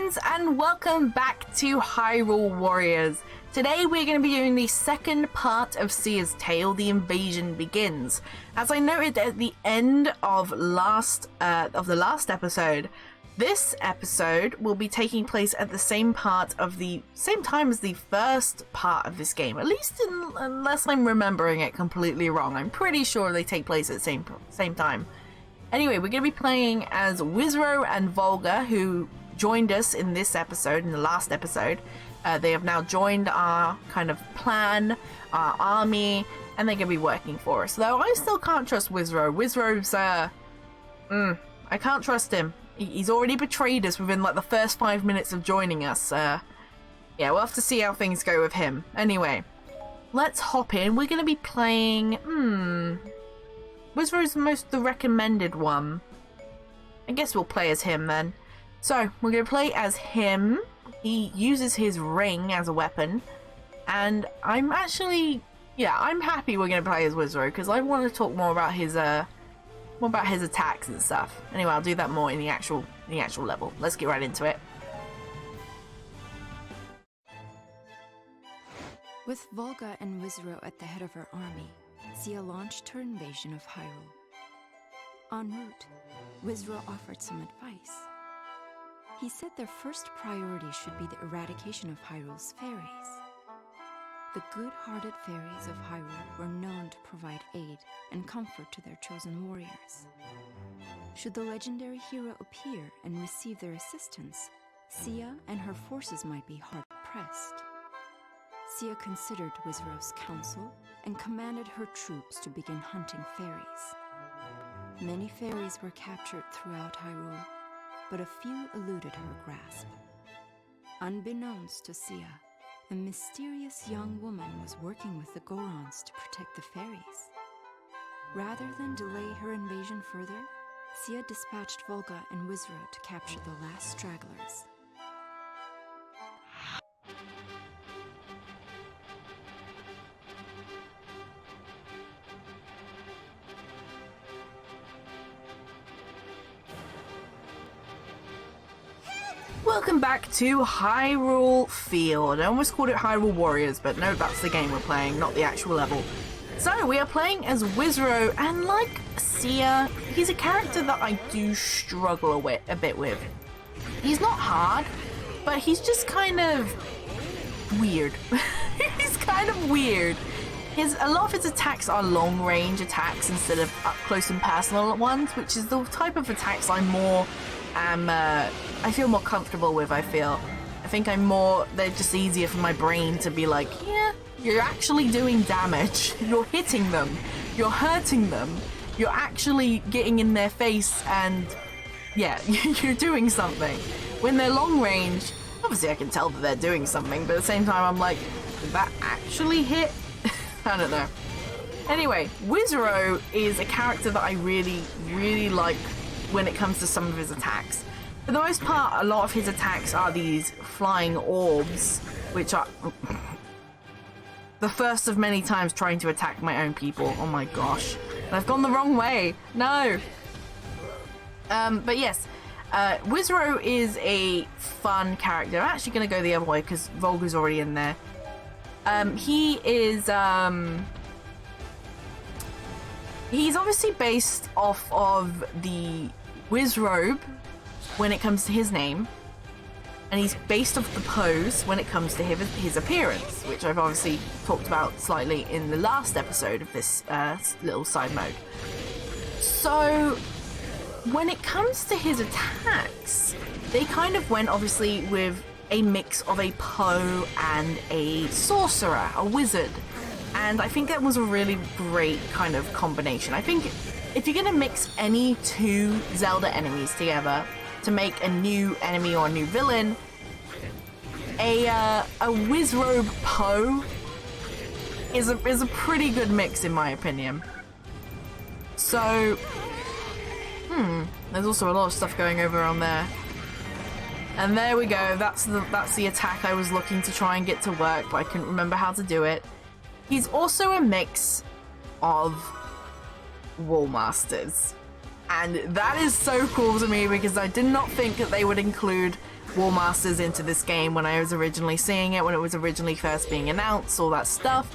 friends, and welcome back to Hyrule Warriors. Today we're going to be doing the second part of Sia's tale, The Invasion Begins. As I noted at the end of the last episode, this episode will be taking place at the same time as the first part of this game, at least unless I'm remembering it completely wrong. I'm pretty sure they take place at the same time. Anyway, we're going to be playing as Wizzro and Volga, who joined us in this episode, in the last episode. They have now joined our kind of plan, our army, and they're going to be working for us. Though I still can't trust Wizzro. Wizzro's, I can't trust him. He's already betrayed us within like the first 5 minutes of joining us. Yeah, we'll have to see how things go with him. Anyway, let's hop in. We're going to be playing, Wizzro's the recommended one. I guess we'll play as him then. So, we're going to play as him. He uses his ring as a weapon. And I'm actually, I'm happy we're going to play as Wizzro, because I want to talk more about his attacks and stuff. Anyway, I'll do that more in the actual level. Let's get right into it. With Volga and Wizzro at the head of her army, Sia launched her invasion of Hyrule. En route, Wizzro offered some advice. He said their first priority should be the eradication of Hyrule's fairies. The good-hearted fairies of Hyrule were known to provide aid and comfort to their chosen warriors. Should the legendary hero appear and receive their assistance, Sia and her forces might be hard-pressed. Sia considered Wizzro's counsel and commanded her troops to begin hunting fairies. Many fairies were captured throughout Hyrule, but a few eluded her grasp. Unbeknownst to Sia, a mysterious young woman was working with the Gorons to protect the fairies. Rather than delay her invasion further, Sia dispatched Volga and Wizzro to capture the last stragglers. Welcome back to Hyrule Field. I almost called it Hyrule Warriors, but no, that's the game we're playing, not the actual level. So, we are playing as Wizzro, and like Sia, he's a character that I do struggle a bit with. He's not hard, but he's just kind of weird. He's kind of weird. A lot of his attacks are long-range attacks instead of up-close and personal ones, which is the type of attacks I feel more comfortable with. I think they're just easier for my brain to be like, yeah, you're actually doing damage. You're hitting them. You're hurting them. You're actually getting in their face and, yeah, you're doing something. When they're long range, obviously I can tell that they're doing something, but at the same time I'm like, did that actually hit? I don't know. Anyway, Wizzro is a character that I really, really like when it comes to some of his attacks. For the most part, a lot of his attacks are these flying orbs, which are the first of many times trying to attack my own people. Oh my gosh. I've gone the wrong way. No. But yes, Wizzro is a fun character. I'm actually going to go the other way because Volga's already in there. He is, he's obviously based off of the Wizzrobe when it comes to his name, and he's based off the pose when it comes to his appearance, which I've obviously talked about slightly in the last episode of this little side mode. So when it comes to his attacks, they kind of went obviously with a mix of a Poe and a sorcerer, a wizard. And I think that was a really great kind of combination. I think if you're going to mix any two Zelda enemies together to make a new enemy or a new villain, a Wizzrobe Poe is a pretty good mix in my opinion. So, there's also a lot of stuff going over on there. And there we go, that's the attack I was looking to try and get to work, but I couldn't remember how to do it. He's also a mix of Wall Masters. And that is so cool to me because I did not think that they would include War Masters into this game when I was originally seeing it, when it was originally first being announced, all that stuff.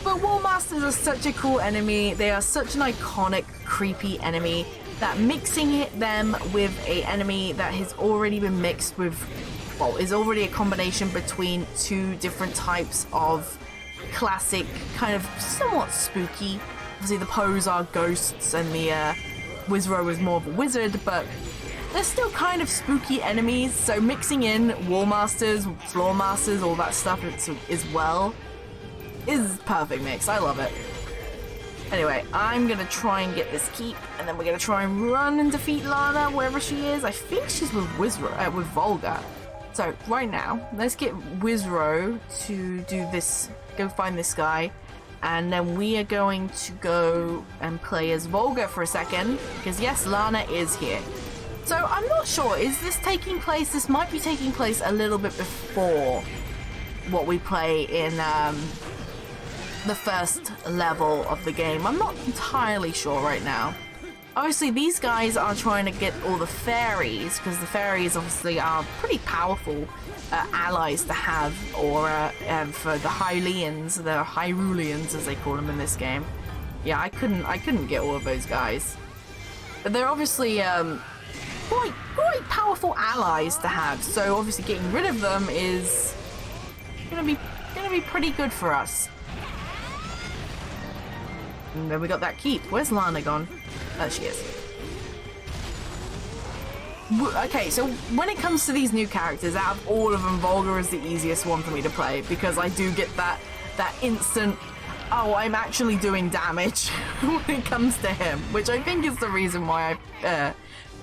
But War Masters are such a cool enemy. They are such an iconic, creepy enemy that mixing them with a enemy that has already been mixed with, well, is already a combination between two different types of classic, kind of somewhat spooky. Obviously the Poes are ghosts and the Wizzro is more of a wizard, but they're still kind of spooky enemies, so mixing in War Masters, Floor Masters, all that stuff as well is perfect mix. I love it. Anyway, I'm gonna try and get this keep, and then we're gonna try and run and defeat Lana wherever she is. I think she's with Wizzro, with Volga. So right now, let's get Wizzro to do this, go find this guy, and then we are going to go and play as Volga for a second, because yes, Lana is here. So I'm not sure, is this taking place, this might be taking place a little bit before what we play in the first level of the game. I'm not entirely sure right now. Obviously these guys are trying to get all the fairies, because the fairies obviously are pretty powerful allies to have, or for the Hylians, the Hyruleans as they call them in this game. Yeah, I couldn't get all of those guys. But they're obviously quite powerful allies to have, so obviously getting rid of them is gonna be pretty good for us. And then we got that keep. Where's Lana gone? There she is. Okay, so when it comes to these new characters, out of all of them, Volga is the easiest one for me to play, because I do get that instant, oh, I'm actually doing damage when it comes to him, which I think is the reason why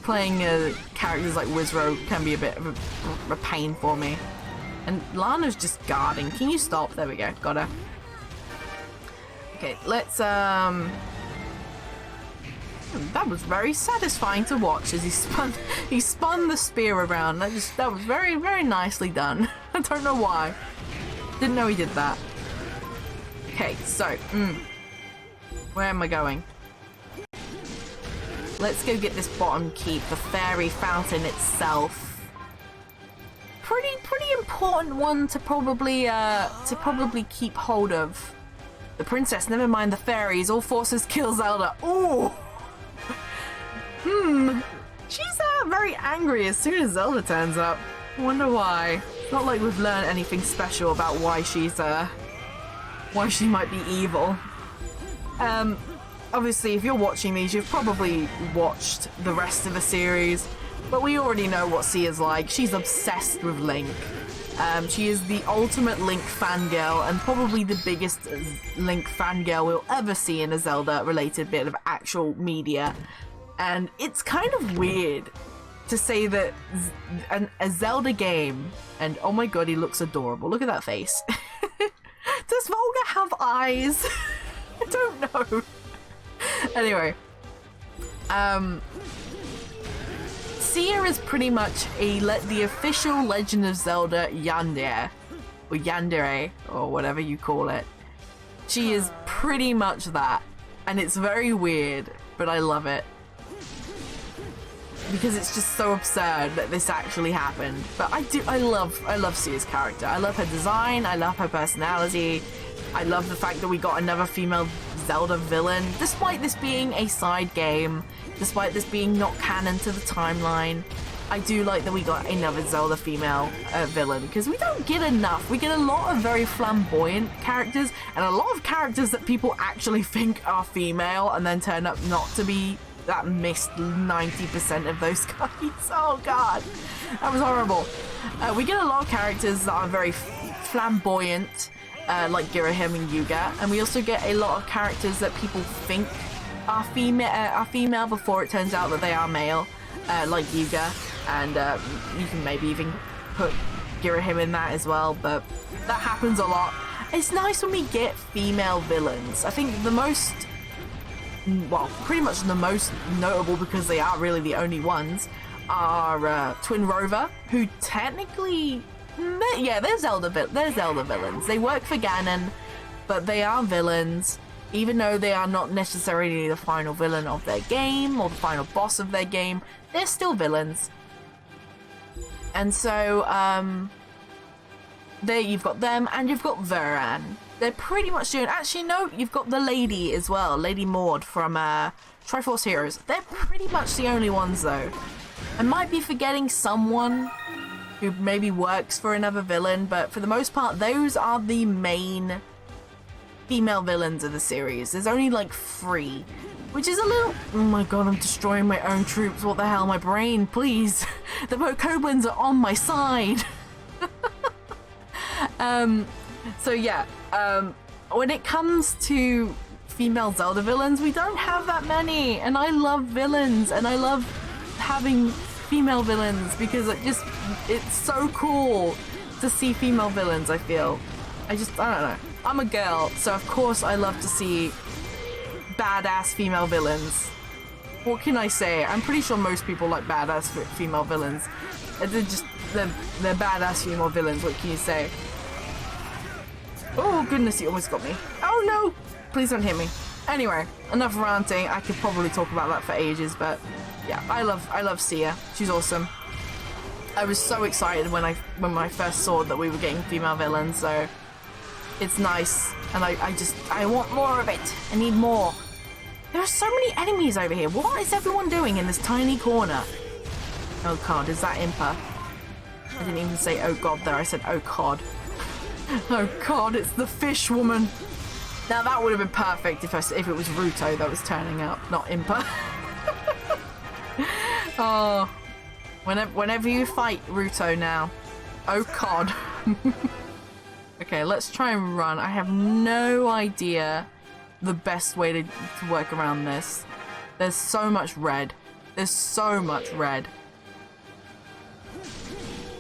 playing characters like Wizzro can be a bit of a pain for me. And Lana's just guarding. Can you stop? There we go. Got her. Okay, let's that was very satisfying to watch as he spun the spear around. That was very, very nicely done. I don't know why. Didn't know he did that. Okay, so where am I going? Let's go get this bottom keep, the fairy fountain itself. Pretty important one to probably keep hold of. The princess, never mind the fairies. All forces kill Zelda. Ooh. She's very angry as soon as Zelda turns up. I wonder why. Not like we've learned anything special about why she might be evil. Obviously, if you're watching these, you've probably watched the rest of the series, but we already know what Sia's like. She's obsessed with Link. She is the ultimate Link fangirl, and probably the biggest Link fangirl we'll ever see in a Zelda-related bit of actual media. And it's kind of weird to say that a Zelda game, and oh my god, he looks adorable. Look at that face. Does Volga have eyes? I don't know. Anyway, Sia is pretty much the official Legend of Zelda Yandere, or Yandere, or whatever you call it. She is pretty much that, and it's very weird, but I love it. Because it's just so absurd that this actually happened. But I love Sia's character. I love her design, I love her personality, I love the fact that we got another female Zelda villain, despite this being a side game, despite this being not canon to the timeline. I do like that we got another Zelda female villain, because we don't get enough. We get a lot of very flamboyant characters, and a lot of characters that people actually think are female, and then turn up not to be. That missed 90% of those guys. Oh god, that was horrible. We get a lot of characters that are very flamboyant, like Girahim and Yuga, and we also get a lot of characters that people think are female before it turns out that they are male, like Yuga, and you can maybe even put Girahim in that as well, but that happens a lot. It's nice when we get female villains. I think the most, well, pretty much the most notable, because they are really the only ones, are Twin Rover, who technically, they're Zelda villains. They work for Ganon, but they are villains, even though they are not necessarily the final villain of their game or the final boss of their game. They're still villains. And so, there you've got them, and you've got Varan. They're pretty much doing... Actually, no, you've got the lady as well. Lady Maud from Triforce Heroes. They're pretty much the only ones, though. I might be forgetting someone who maybe works for another villain, but for the most part, those are the main female villains of the series. There's only like 3, which is a little... Oh my god, I'm destroying my own troops. What the hell? My brain, please. The Bokoblins are on my side. So yeah, when it comes to female Zelda villains, we don't have that many, and I love villains, and I love having female villains because it's so cool to see female villains. I feel I don't know, I'm a girl, so of course I love to see badass female villains. What can I say? I'm pretty sure most people like badass female villains. They're badass female villains. What can you say? Oh goodness, you almost got me. Oh no! Please don't hit me. Anyway, enough ranting. I could probably talk about that for ages, but yeah, I love Sia. She's awesome. I was so excited when I first saw that we were getting female villains, so it's nice, and I want more of it. I need more. There are so many enemies over here. What is everyone doing in this tiny corner? Oh god, is that Impa? I didn't even say oh god there, I said oh god. Oh god, it's the fish woman. Now that would have been perfect if it was Ruto that was turning up, not Impa. Oh, whenever you fight Ruto now. Oh god. Okay, let's try and run. I have no idea the best way to work around this. There's so much red. There's so much red.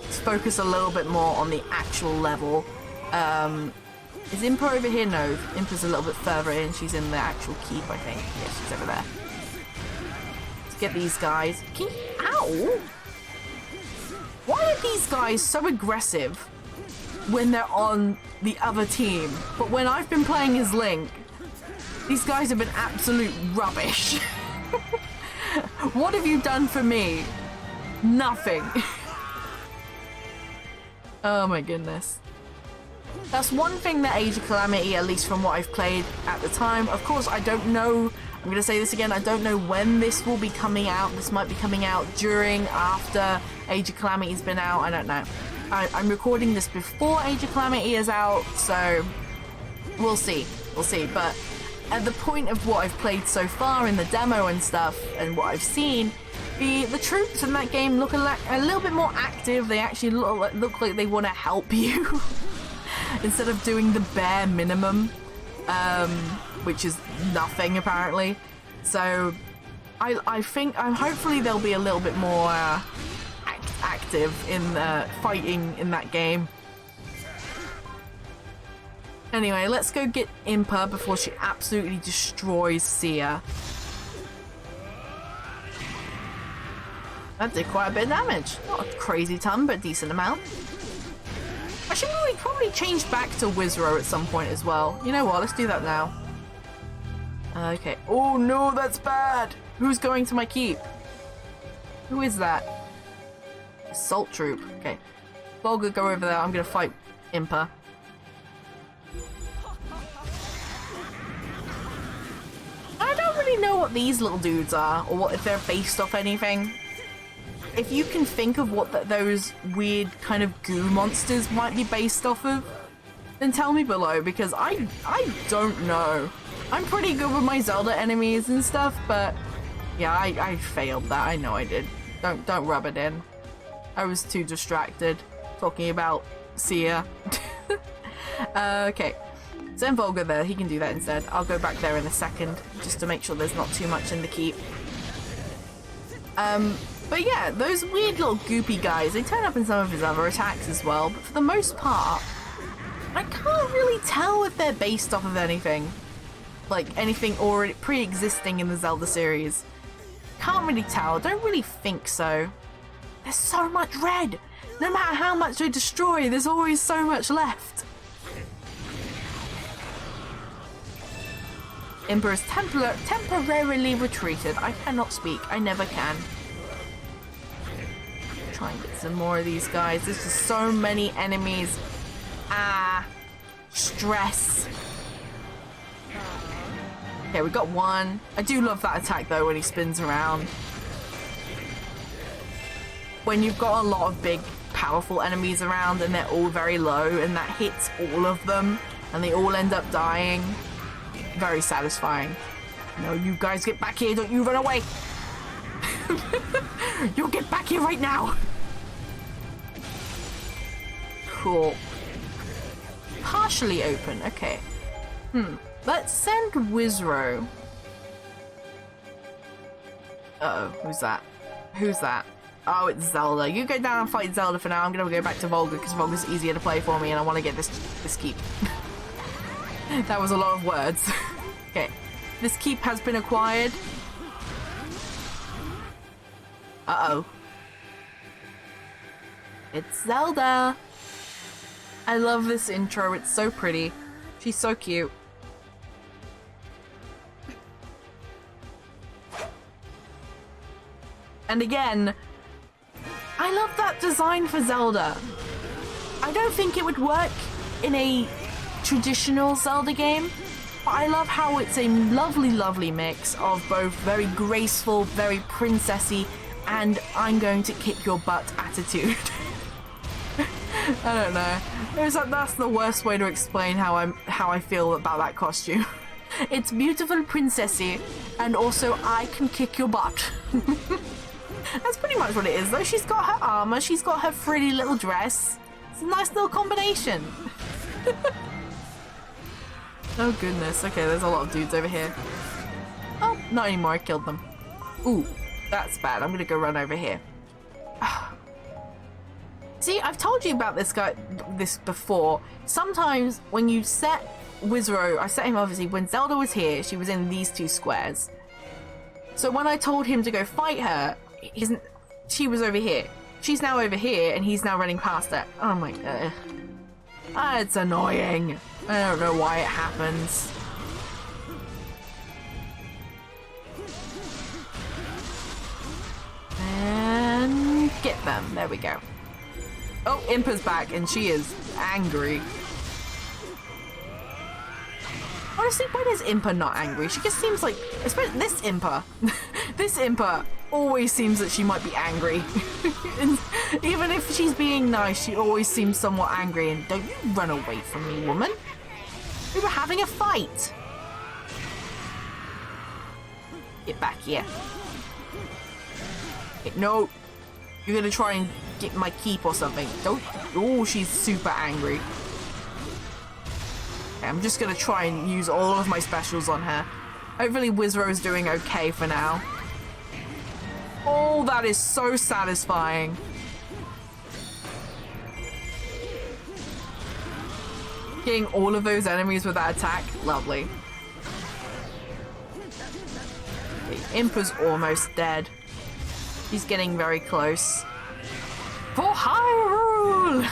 Let's focus a little bit more on the actual level. Is Impa over here? No, Impa's a little bit further in. She's in the actual keep, I think. Yeah, she's over there. Let's get these guys. Ow! Why are these guys so aggressive when they're on the other team? But when I've been playing as Link, these guys have been absolute rubbish. What have you done for me? Nothing. Oh my goodness. That's one thing that Age of Calamity, at least from what I've played at the time. Of course, I don't know. I'm going to say this again. I don't know when this will be coming out. This might be coming out during, after Age of Calamity's been out. I don't know. I'm recording this before Age of Calamity is out, so we'll see. We'll see. But at the point of what I've played so far in the demo and stuff, and what I've seen, the troops in that game look a little bit more active. They actually look like they want to help you. Instead of doing the bare minimum, which is nothing apparently. So I think hopefully they'll be a little bit more active in fighting in that game. Anyway, let's go get Impa before she absolutely destroys Sia. That did quite a bit of damage. Not a crazy ton, but a decent amount. I should probably change back to Wizzro at some point as well. You know what? Let's do that now. Okay. Oh no, that's bad. Who's going to my keep? Who is that? Assault troop. Okay. Volga, go over there. I'm gonna fight Impa. I don't really know what these little dudes are, or what if they're based off anything. If you can think of what those weird kind of goo monsters might be based off of, then tell me below, because I don't know. I'm pretty good with my Zelda enemies and stuff, but yeah, I failed that. I know I did. Don't rub it in. I was too distracted talking about Sia. Okay, send Volga there. He can do that instead. I'll go back there in a second just to make sure there's not too much in the keep. But yeah, those weird little goopy guys, they turn up in some of his other attacks as well, but for the most part, I can't really tell if they're based off of anything. Like, anything already pre-existing in the Zelda series. Can't really tell, don't really think so. There's so much red! No matter how much I destroy, there's always so much left. Impa is temporarily retreated. I cannot speak, I never can. try and get some more of these guys. There's just so many enemies. Ah, stress. Okay, we got one. I do love that attack though when he spins around. When you've got a lot of big, powerful enemies around and they're all very low and that hits all of them and they all end up dying. Very satisfying. No, you guys get back here. Don't you run away. You'll get back here right now. Cool. Partially open. Okay. Let's send Wizzro. Uh-oh. Who's that? Who's that? Oh, it's Zelda. You go down and fight Zelda for now. I'm gonna go back to Volga because Volga's easier to play for me and I want to get this keep. That was a lot of words. Okay. This keep has been acquired. Uh-oh. It's Zelda. I love this intro. It's so pretty. She's so cute. And again, I love that design for Zelda. I don't think it would work in a traditional Zelda game, but I love how it's a lovely, lovely mix of both very graceful, very princessy, and I'm going to kick your butt attitude. I don't know. That's the worst way to explain how I feel about that costume. It's beautiful princessy, and also I can kick your butt. That's pretty much what it is, though. She's got her armor, she's got her pretty little dress. It's a nice little combination. Oh goodness. Okay, there's a lot of dudes over here. Oh, not anymore. I killed them. Ooh, that's bad. I'm gonna go run over here. See, I've told you about this before. Sometimes when you set Wizzro, I set him obviously when Zelda was here, she was in these two squares. So when I told him to go fight her, she was over here. She's now over here and he's now running past her. Oh my god. It's annoying. I don't know why it happens. And get them. There we go. Oh, Impa's back and she is angry. Honestly, when is Impa not angry? She just seems like, especially this Impa. This Impa always seems that she might be angry. And even if she's being nice, she always seems somewhat angry. And don't you run away from me, woman. We were having a fight. Get back here. No. You're gonna try and get my keep or something. Don't. Oh, she's super angry. Okay, I'm just gonna try and use all of my specials on her. Hopefully Wizzro's doing okay for now. Oh, that is so satisfying. Getting all of those enemies with that attack. Lovely. Okay, Impa's almost dead. He's getting very close. For Hyrule!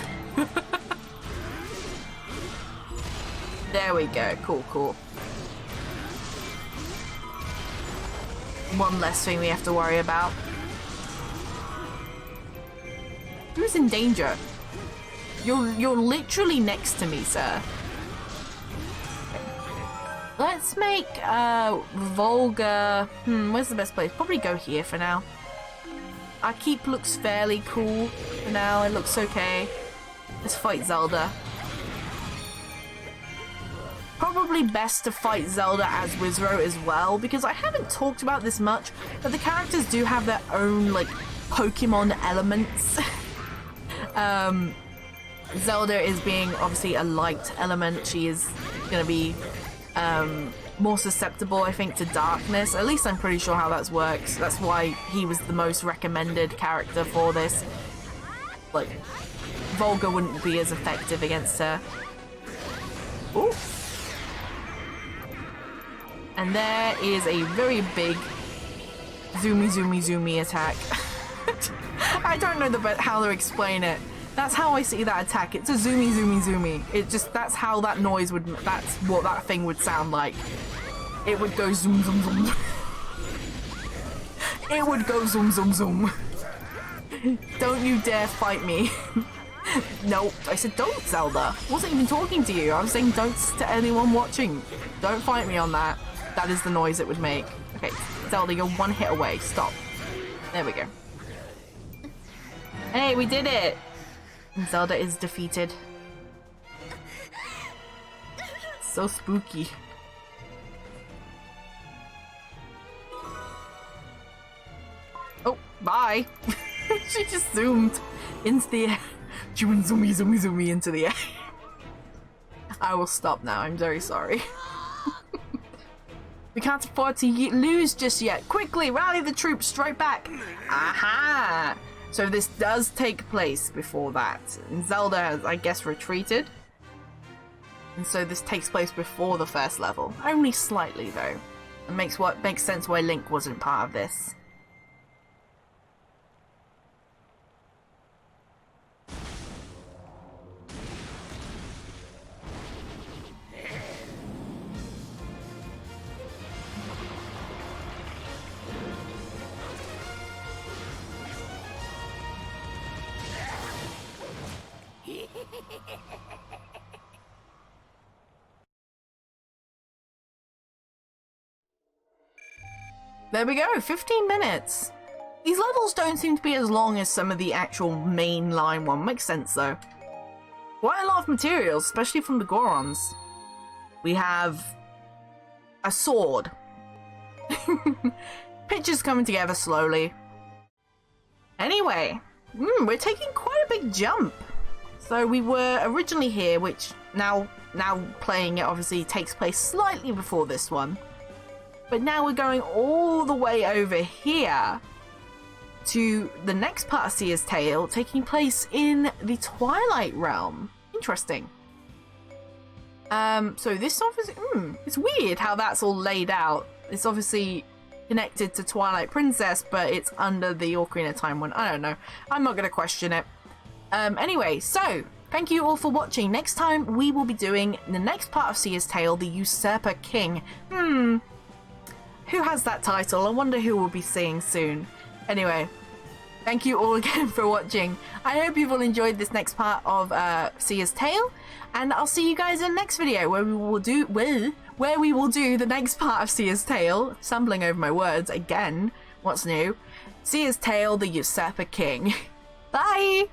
There we go. Cool, cool. One less thing we have to worry about. Who's in danger? You're literally next to me, sir. Let's make Volga. Where's the best place? Probably go here for now. Our keep looks fairly cool for now. It looks okay. Let's fight Zelda. Probably best to fight Zelda as Wizzro as well, because I haven't talked about this much, but the characters do have their own, like, Pokemon elements. Zelda is being, obviously, a light element. She is going to be more susceptible, I think, to darkness. At least I'm pretty sure how that works. That's why he was the most recommended character for this. Like, Volga wouldn't be as effective against her. Ooh. And there is a very big zoomy attack. I don't know how to explain it. That's how I see that attack. It's a zoomy. It just, that's how that noise would, that's what that thing would sound like. It would go zoom. It would go zoom. Don't you dare fight me. No, I said don't, Zelda. I wasn't even talking to you. I was saying don't to anyone watching. Don't fight me on that. That is the noise it would make. Okay, Zelda, you're one hit away. Stop. There we go. Hey, we did it! And Zelda is defeated. So spooky. Oh, bye! She just zoomed into the air. She went zoomy into the air. I will stop now, I'm very sorry. We can't afford to lose just yet. Quickly, rally the troops, strike back. Aha! So this does take place before that. And Zelda has, I guess, retreated. And so this takes place before the first level. Only slightly, though. It makes sense why Link wasn't part of this. There we go, 15 minutes. These levels don't seem to be as long as some of the actual mainline one. Makes sense though. Quite a lot of materials, especially from the Gorons. We have a sword. Pictures coming together slowly. Anyway, we're taking quite a big jump. So we were originally here, which now playing it obviously takes place slightly before this one. But now we're going all the way over here to the next part of Seer's Tale, taking place in the Twilight Realm. Interesting. So this obviously, it's weird how that's all laid out. It's obviously connected to Twilight Princess, but it's under the Ocarina of Time one. I don't know. I'm not going to question it. Anyway, so thank you all for watching. Next time we will be doing the next part of Seer's Tale, the Usurper King. Who has that title? I wonder who we'll be seeing soon. Anyway, thank you all again for watching. I hope you've all enjoyed this next part of Seer's Tale, and I'll see you guys in the next video where we will do the next part of Seer's Tale. Stumbling over my words again. What's new? Seer's Tale, the Usurper King. Bye!